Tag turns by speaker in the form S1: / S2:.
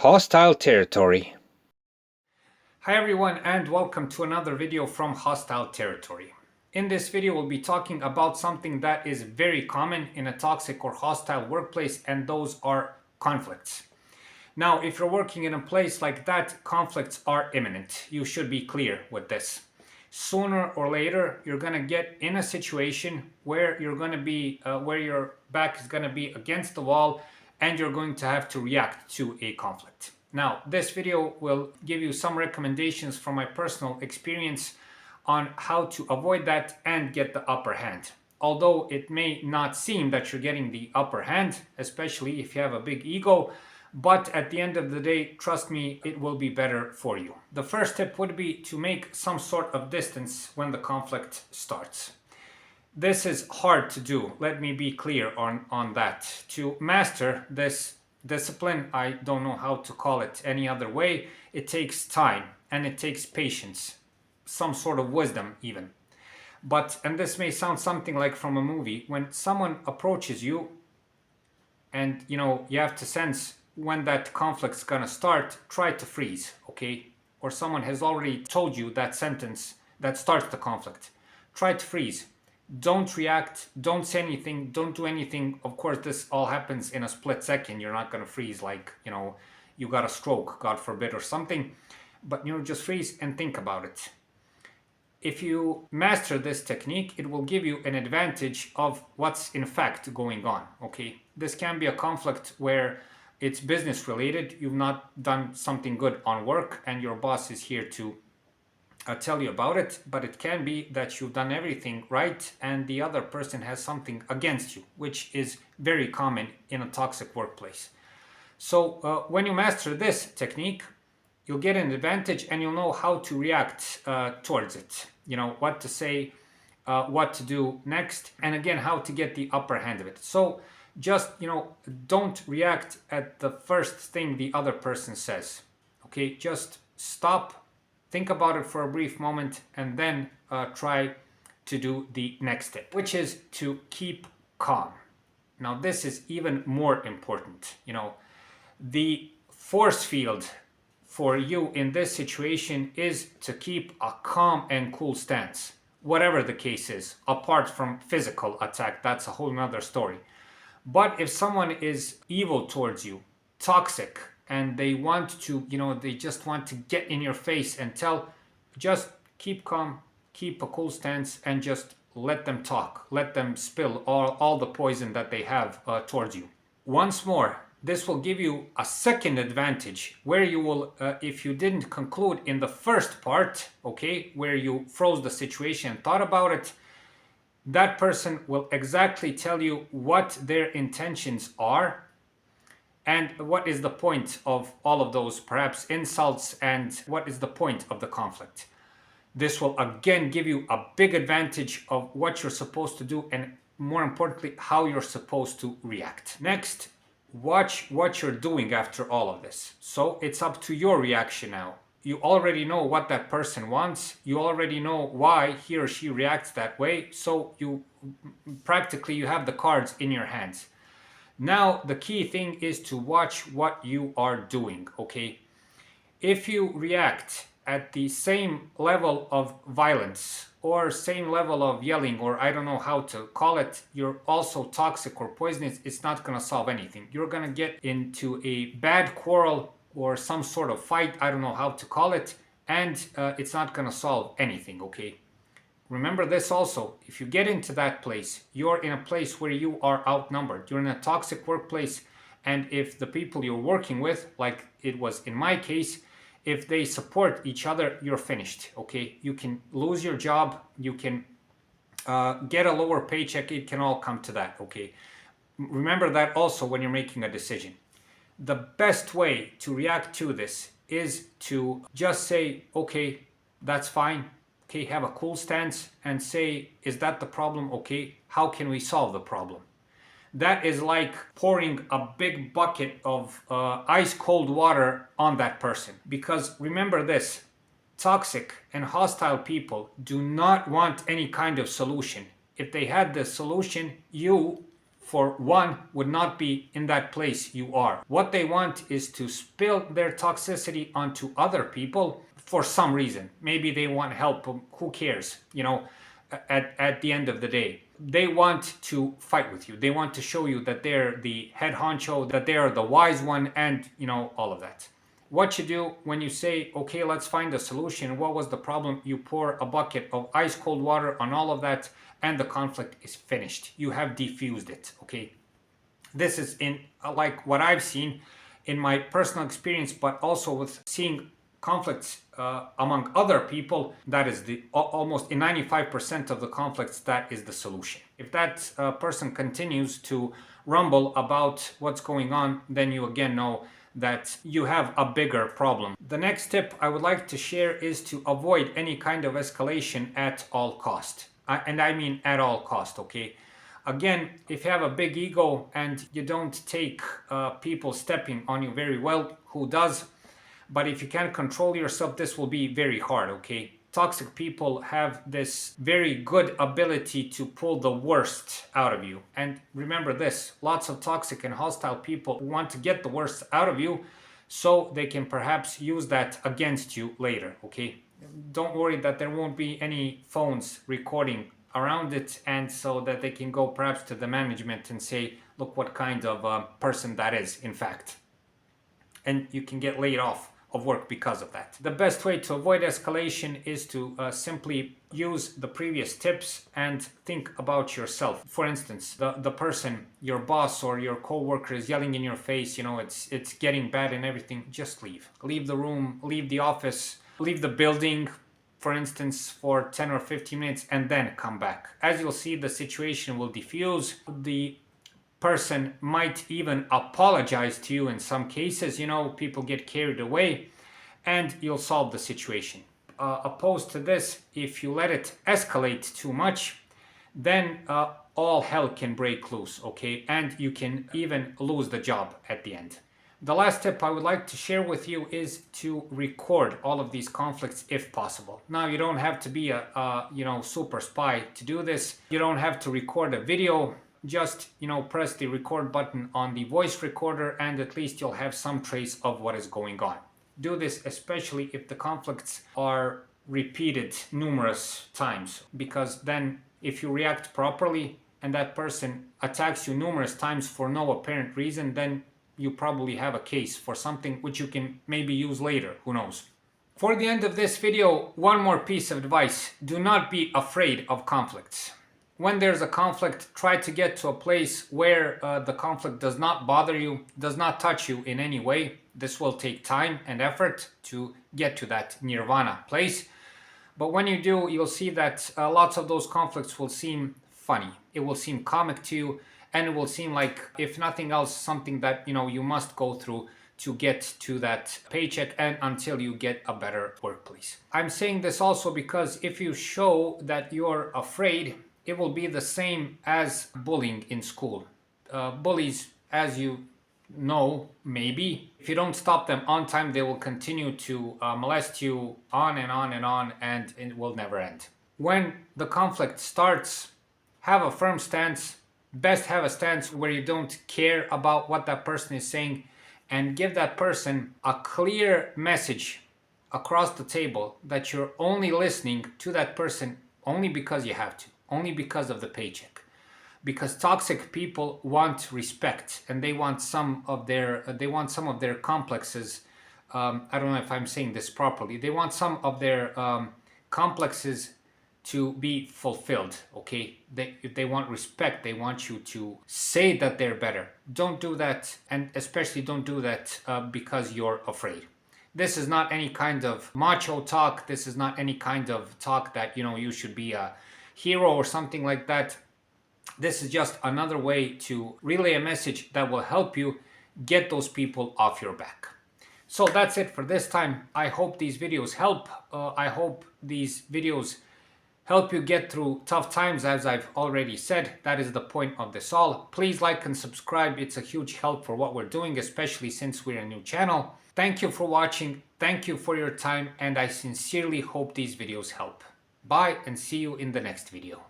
S1: Hostile territory.
S2: Hi everyone and welcome to another video from Hostile Territory. In this video we'll be talking about something that is very common in a toxic or hostile workplace, and those are conflicts. Now, if you're working in a place like that, conflicts are imminent. You should be clear with this. Sooner or later, you're going to get in a situation where you're going to be, where your back is going to be against the wall and you're going to have to react to a conflict. Now, this video will give you some recommendations from my personal experience on how to avoid that and get the upper hand. Although it may not seem that you're getting the upper hand, especially if you have a big ego, but at the end of the day, trust me, it will be better for you. The first tip would be to make some sort of distance when the conflict starts. This is hard to do, let me be clear on that. To master this discipline, I don't know how to call it any other way, it takes time and it takes patience, some sort of wisdom even. And this may sound something like from a movie, when someone approaches you and you have to sense when that conflict's gonna start, try to freeze, okay? Or someone has already told you that sentence that starts the conflict. Try to freeze. Don't react, don't say anything, don't do anything. Of course, this all happens in a split second. You're not gonna freeze like, you got a stroke, God forbid, or something. But just freeze and think about it. If you master this technique, it will give you an advantage of what's in fact going on, okay? This can be a conflict where it's business related, you've not done something good on work and your boss is here to tell you about it, but it can be that you've done everything right and the other person has something against you, which is very common in a toxic workplace. So when you master this technique, you'll get an advantage and you'll know how to react towards it. What to say, what to do next, and again, how to get the upper hand of it. So just, don't react at the first thing the other person says. Okay, just stop, think about it for a brief moment, and then try to do the next step, which is to keep calm. Now, this is even more important. The force field for you in this situation is to keep a calm and cool stance, whatever the case is, apart from physical attack. That's a whole nother story. But if someone is evil towards you, toxic, and they want to, they just want to get in your face and tell, just keep calm, keep a cool stance, and just let them talk. Let them spill all the poison that they have towards you. Once more, this will give you a second advantage where you will, if you didn't conclude in the first part, okay, where you froze the situation and thought about it, that person will exactly tell you what their intentions are and what is the point of all of those perhaps insults and what is the point of the conflict. This will again give you a big advantage of what you're supposed to do and, more importantly, how you're supposed to react. Next, watch what you're doing after all of this. So it's up to your reaction now. You already know what that person wants. You already know why he or she reacts that way. So you have the cards in your hands. Now, the key thing is to watch what you are doing, okay? If you react at the same level of violence or same level of yelling, or I don't know how to call it, you're also toxic or poisonous, it's not going to solve anything. You're going to get into a bad quarrel or some sort of fight, I don't know how to call it, and it's not going to solve anything, okay? Remember this also, if you get into that place, you're in a place where you are outnumbered. You're in a toxic workplace, and if the people you're working with, like it was in my case, if they support each other, you're finished, okay? You can lose your job, you can get a lower paycheck, it can all come to that, okay? Remember that also when you're making a decision. The best way to react to this is to just say, okay, that's fine. Okay, have a cool stance and say, is that the problem? Okay, how can we solve the problem? That is like pouring a big bucket of ice cold water on that person. Because remember this, toxic and hostile people do not want any kind of solution. If they had the solution, you for one, would not be in that place you are. What they want is to spill their toxicity onto other people for some reason. Maybe they want help, who cares, at the end of the day. They want to fight with you. They want to show you that they're the head honcho, that they are the wise one, and all of that. What you do when you say, okay, let's find a solution. What was the problem? You pour a bucket of ice cold water on all of that, and the conflict is finished. You have diffused it, okay? This is in like what I've seen in my personal experience, but also with seeing conflicts among other people. That is the almost in 95% of the conflicts, that is the solution. If that person continues to rumble about what's going on, then you again know that you have a bigger problem. The next tip I would like to share is to avoid any kind of escalation at all cost. And I mean at all cost, okay? Again, if you have a big ego and you don't take people stepping on you very well, who does? But if you can't control yourself, this will be very hard, okay? Toxic people have this very good ability to pull the worst out of you. And remember this, lots of toxic and hostile people want to get the worst out of you so they can perhaps use that against you later, okay? Don't worry that there won't be any phones recording around it, and so that they can go perhaps to the management and say, look what kind of person that is, in fact. And you can get laid off of work because of that. The best way to avoid escalation is to simply use the previous tips and think about yourself. For instance, the person, your boss or your co-worker is yelling in your face, it's getting bad and everything, just leave. Leave the room, leave the office, leave the building, for instance, for 10 or 15 minutes, and then come back. As you'll see, the situation will diffuse. The person might even apologize to you in some cases. People get carried away, and you'll solve the situation. Opposed to this, if you let it escalate too much, then all hell can break loose, okay? And you can even lose the job at the end. The last tip I would like to share with you is to record all of these conflicts if possible. Now, you don't have to be a super spy to do this. You don't have to record a video. Just, press the record button on the voice recorder, and at least you'll have some trace of what is going on. Do this especially if the conflicts are repeated numerous times, because then if you react properly and that person attacks you numerous times for no apparent reason, then you probably have a case for something which you can maybe use later, who knows. For the end of this video, one more piece of advice. Do not be afraid of conflicts. When there's a conflict, try to get to a place where the conflict does not bother you, does not touch you in any way. This will take time and effort to get to that nirvana place. But when you do, you'll see that lots of those conflicts will seem funny. It will seem comic to you, and it will seem like, if nothing else, something that you must go through to get to that paycheck and until you get a better workplace. I'm saying this also because if you show that you're afraid, it will be the same as bullying in school. Bullies, as you know, maybe, if you don't stop them on time, they will continue to molest you on and on and on, and it will never end. When the conflict starts, have a firm stance. Best have a stance where you don't care about what that person is saying, and give that person a clear message across the table that you're only listening to that person only because you have to, only because of the paycheck. Because toxic people want respect, and they want some of their complexes. I don't know if I'm saying this properly. They want some of their complexes to be fulfilled, okay? They want respect. They want you to say that they're better. Don't do that, and especially don't do that because you're afraid. This is not any kind of macho talk. This is not any kind of talk that, you should be a hero or something like that. This is just another way to relay a message that will help you get those people off your back. So that's it for this time. I hope these videos help. I hope these videos help you get through tough times, as I've already said. That is the point of this all. Please like and subscribe. It's a huge help for what we're doing, especially since we're a new channel. Thank you for watching. Thank you for your time, and I sincerely hope these videos help. Bye, and see you in the next video.